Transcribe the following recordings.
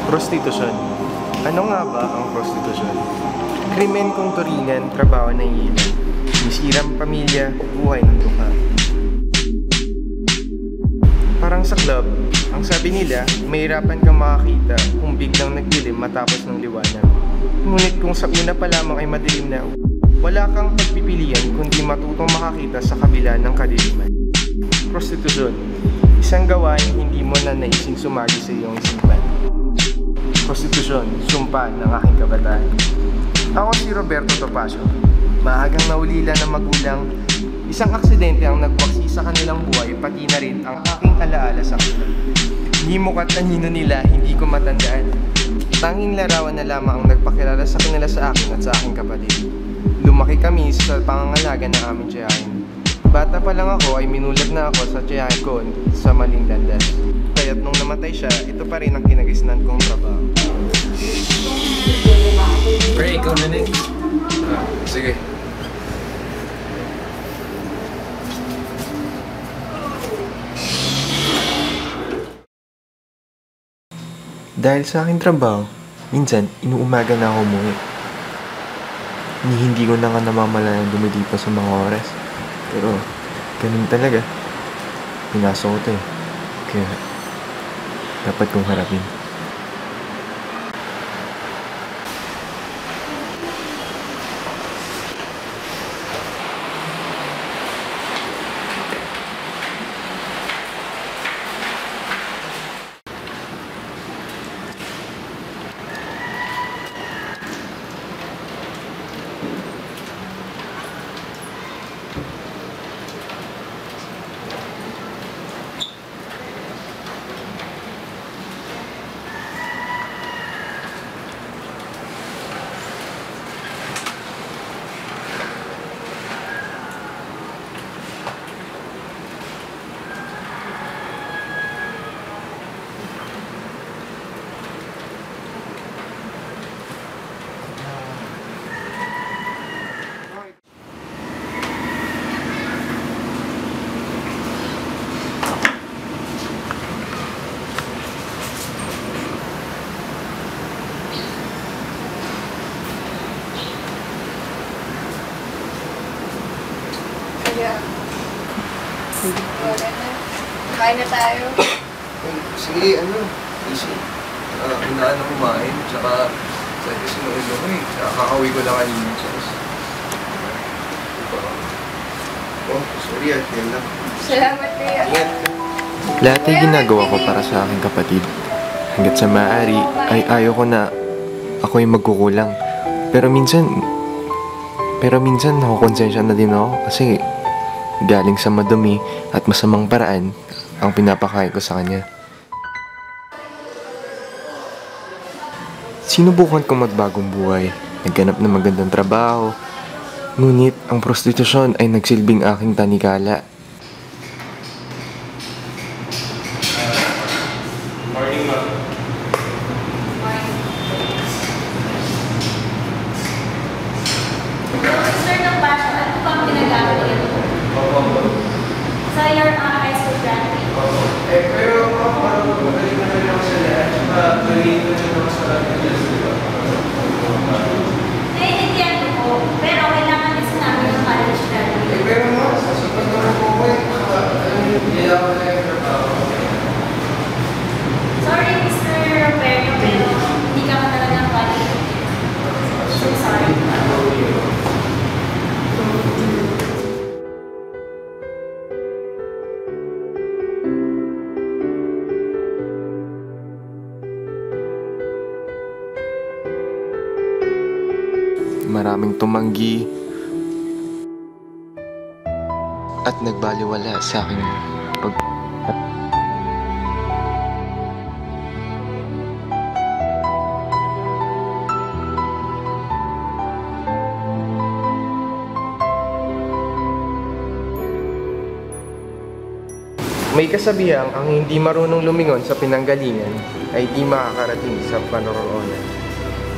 Prostitusyon. Ano nga ba ang prostitusyon? Krimen kung turingan, trabaho ng ilan. Misirang pamilya, buhay ng dukha. Parang sa club, ang sabi nila, mahirapan kang makakita kung biglang nagdilim matapos ng liwanag. Ngunit kung sa una pa lamang ay madilim na, wala kang pagpipilian kundi matutong makakita sa kabila ng kadiliman. Prostitusyon. Isang gawain hindi mo na naising sumagi sa iyong isipan. Prostitusyon, sumpa ng aking kabataan. Ako si Roberto Topacio. Maagang naulila ng magulang, isang aksidente ang nagwaksi sa kanilang buhay, pati na rin ang aking alaala sa kanila. Himo at tanino nila, hindi ko matandaan. Tanging larawan na lamang ang nagpakilala sa kanila sa akin at sa aking kapatid. Lumaki kami sa pangangalaga ng aming tiyahin. Bata pa lang ako ay minulat na ako sa tiyahin ko sa maling landas. Kaya't nung namatay siya, ito pa rin ang kinagisnan kong trabaho. Pre, ikaw na next. Sige. Dahil sa aking trabaho, minsan inuumaga na ako umuwi. Hindi ko na nga namamalayan dumidipa sa mga oras. Pero, ganun talaga. Pinasok ko ito eh. Kaya, dapat kong harapin. Kain na tayo. Sige, easy. Unaan na kumain, tsaka sinuod ako eh. Tsaka kakauwi ko lang kanina. Oh, sorry at yan lang. Salamat kuya. Ingat. Lahat ay ginagawa ko para sa aking kapatid. Hanggat sa maaari ay ayaw ko na ako'y magkukulang. Pero minsan nakukonsensya na din ako kasi galing sa madumi at masamang paraan ang pinapakain ko sa kanya. Sinubukan kong magbagong buhay, nagganap ng magandang trabaho, ngunit ang prostitusyon ay nagsilbing aking tanikala. Morning, ma'am. Sir, ng basyo, ano pa ang ginagamit niyo? Sa your high school graduate? Pero magaling na rin ako sa lahat. Magaling na rin ako sa Naiintindihan ko po, pero kailangan din sinabi ng college graduate. pero sasapat naman po ko eh. Hindi ako na yung trabaho. Sorry, Mr. Roberto, pero hindi ka man talaga college. So sorry. Maraming tumanggi at nagbaliwala sa aking May kasabihang ang hindi marunong lumingon sa pinanggalingan ay di makakarating sa panaroonan.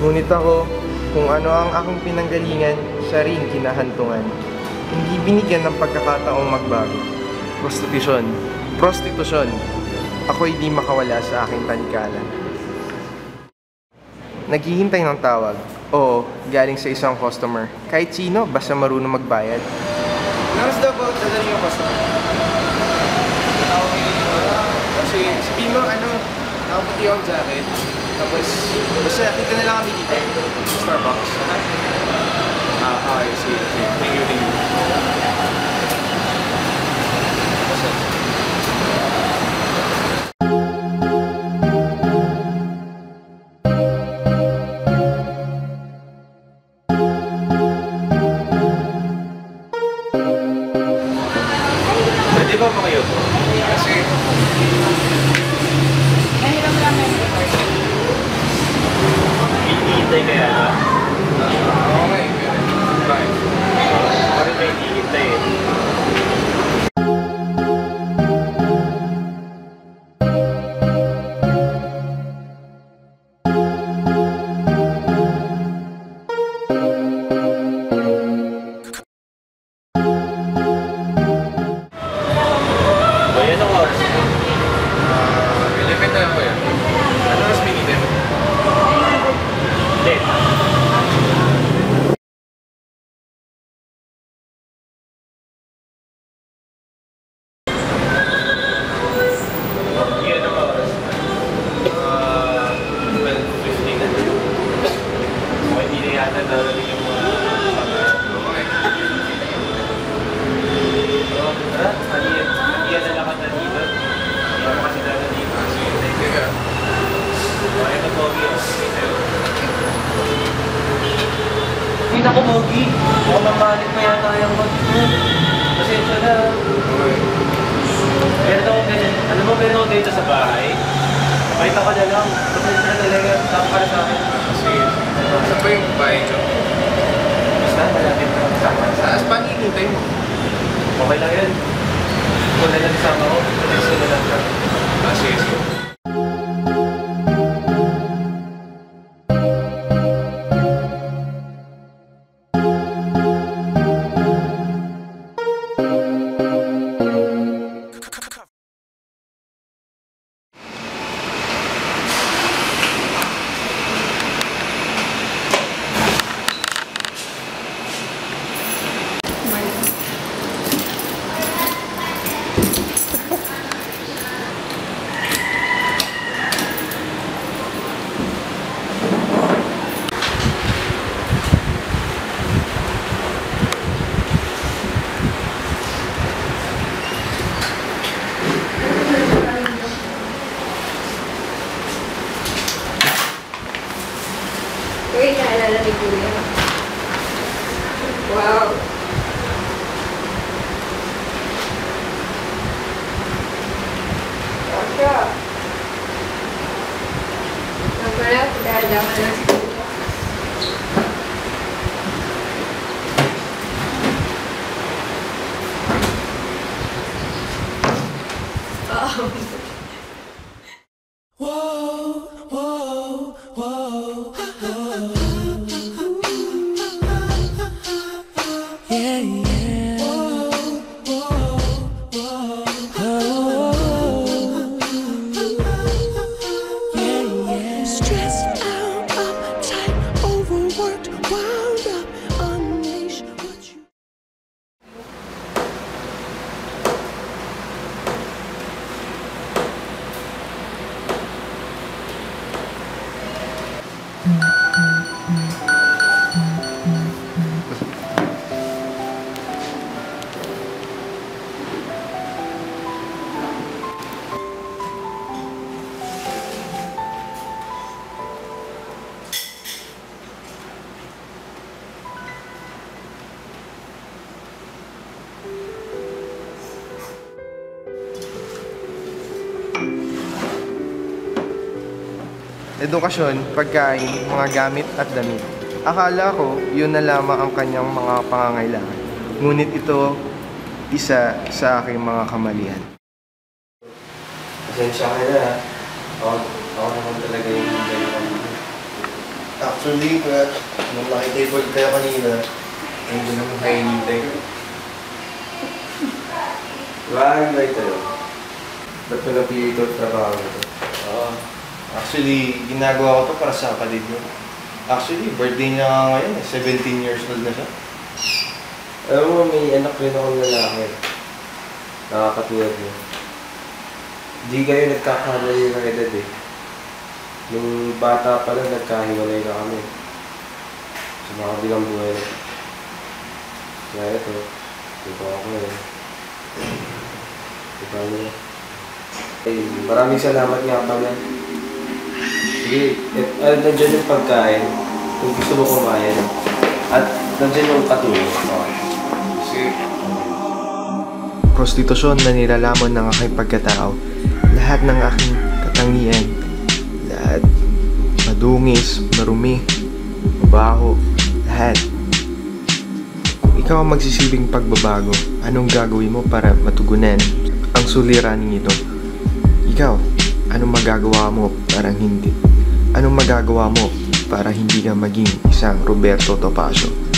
Ngunit ako, kung ano ang aking pinanggalingan, siya rin kinahantungan. hindi binigyan ng pagkakataong magbago. Prostitusyon. Prostitusyon. Ako'y di makawala sa aking talikalan. Naghihintay ng tawag. Oo, galing sa isang customer. Kahit sino, basta marunong magbayad. Nars daw ba dadali yung customer? Kasi sabihin mo, nakaputi akong jacket. Tapos, basta kita na lang kami dito. Starbucks. Okay, sige. Thank you. Pwede ba makayo po? Kasi, Mahirap lang na Hinihintay kaya na? okay. Bye. Bakit may hinihintay eh? Bayan ang oras. 11 na lang po yan. Ano mas binitin? Hindi. Yan ang oras. 12:15 na. Okay, hindi na yata narating yung mga Okay. tara, haliyan na lakad na dito. Hindi ako kasi dala dito. Thank you, ah. Okay na, Pogi. Okay sa'yo. Ay, naku, Pogi. Mukhang mamalit pa yata yung mag pasensya na. Okay. Meron ako ganyan. Alam mo, meron ako dito sa bahay. Pakita ko na lang. Pasensya na talaga. Tama ka na sa akin. Kasi, saan ba yung bahay ko? Basta, malapit na sa akin. Taas pa hinihintay mo. Okay lang yan. Kung na lang isama ko, pasensya na lang ka. Sige. Uy, naalala ni Kuya. Wow. Kasha. Napala, dahil-daman lang si Kuya. Stressed out, uptight, overworked, wound up, unleash what you... Edukasyon, pagkain, mga gamit at damit. Akala ko, yun na lamang ang kanyang mga pangangailangan. Ngunit ito, isa sa aking mga kamalian. Pasensya ka na. Ako naman talaga yung hintay ko. Actually, nung nakitable tayo kanina, hindi naman kayo hinihintay ko. Bakit ba ito? Ba't mo napili ito trabaho ito? Actually, ginagawa ko to para sa kapatid mo. Actually, birthday niya nga ngayon. 17 years old na siya. Alam mo, may anak rin akong lalaki. Nakakatulad mo. Di kayo nagkakamali ng edad eh. Nung bata pa lang, nagkahiwalay na kami. Sa mga kabilang buhay na. Kaya ito, ito ako eh. Ito niya. Maraming salamat nga pala. Sige, nandiyan yung pagkain. Kung gusto mo kumain. At nandiyan yung katulong. Sige. Prostitusyon na nilalamon ng aking pagkatao. Lahat ng aking katangian. Lahat. Madungis, marumi, mabaho, lahat. Kung ikaw ang magsisilbing pagbabago, anong gagawin mo para matugunan ang suliraning ito? Ikaw, anong magagawa mo para hindi? Anong magagawa mo para hindi ka maging isang Roberto Topacio?